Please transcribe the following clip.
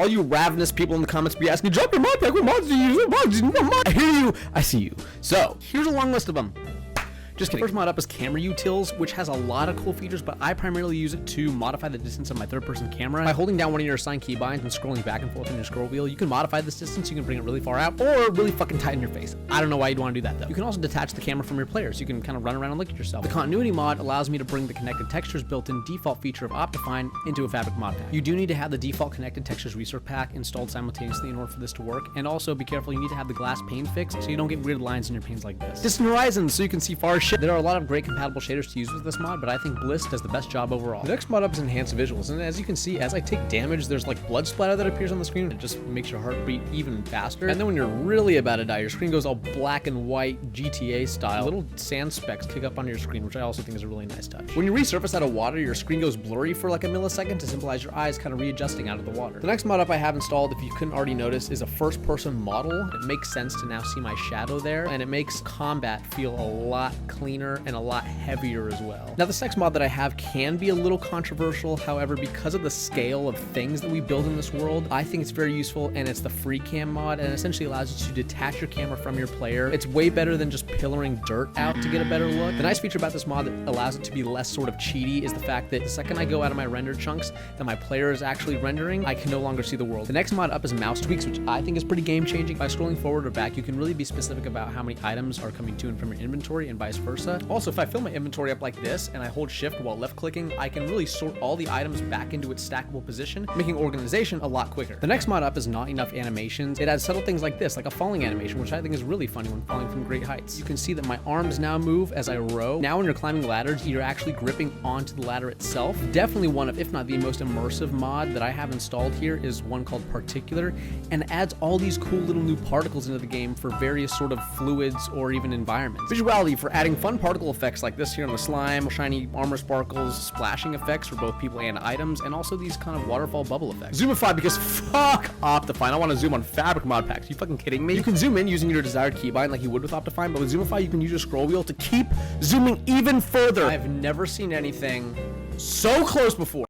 All you ravenous people in the comments be asking, drop your mod pack, what mods do you use? What mods do you use? I hear you, I see you. So, here's a long list of them. Just kidding. First mod up is camera utils, which has a lot of cool features, but I primarily use it to modify the distance of my third-person camera. By holding down one of your assigned keybinds and scrolling back and forth on your scroll wheel, you can modify this distance. You can bring it really far out or really fucking tight in your face. I don't know why you'd want to do that though. You can also detach the camera from your players. You can kind of run around and look at yourself. The continuity mod allows me to bring the connected textures built-in default feature of Optifine into a Fabric mod pack. You do need to have the default connected textures resource pack installed simultaneously in order for this to work, and also be careful, you need to have the glass pane fixed so you don't get weird lines in your panes like this. Distant horizons so you can see far as shit. There are a lot of great compatible shaders to use with this mod, but I think Bliss does the best job overall. The next mod up is enhanced visuals, and as you can see, as I take damage, there's like blood splatter that appears on the screen. It just makes your heart beat even faster. And then when you're really about to die, your screen goes all black and white GTA style. Little sand specks kick up onto your screen, which I also think is a really nice touch. When you resurface out of water, your screen goes blurry for like a millisecond to symbolize your eyes kind of readjusting out of the water. The next mod up I have installed, if you couldn't already notice, is a first-person model. It makes sense to now see my shadow there, and it makes combat feel a lot cleaner and a lot heavier as well. Now, this next mod that I have can be a little controversial. However, because of the scale of things that we build in this world, I think it's very useful, and it's the free cam mod, and it essentially allows you to detach your camera from your player. It's way better than just pillaring dirt out to get a better look. The nice feature about this mod that allows it to be less sort of cheaty is the fact that the second I go out of my render chunks that my player is actually rendering, I can no longer see the world. The next mod up is mouse tweaks, which I think is pretty game changing. By scrolling forward or back, you can really be specific about how many items are coming to and from your inventory and vice versa. Also, if I fill my inventory up like this and I hold shift while left clicking, I can really sort all the items back into its stackable position, making organization a lot quicker. The next mod up is not enough animations. It adds subtle things like this, like a falling animation, which I think is really funny when falling from great heights. You can see that my arms now move as I row. Now when you're climbing ladders, you're actually gripping onto the ladder itself. Definitely one of, if not the most immersive mod that I have installed here is one called Particular, and adds all these cool little new particles into the game for various sort of fluids or even environments. Visuality for adding fun particle effects like this here on the slime, shiny armor sparkles, splashing effects for both people and items, and also these kind of waterfall bubble effects. Zoomify, because fuck Optifine. I want to zoom on Fabric mod packs. Are you fucking kidding me? You can zoom in using your desired keybind like you would with Optifine, but with Zoomify you can use your scroll wheel to keep zooming even further. I've never seen anything so close before.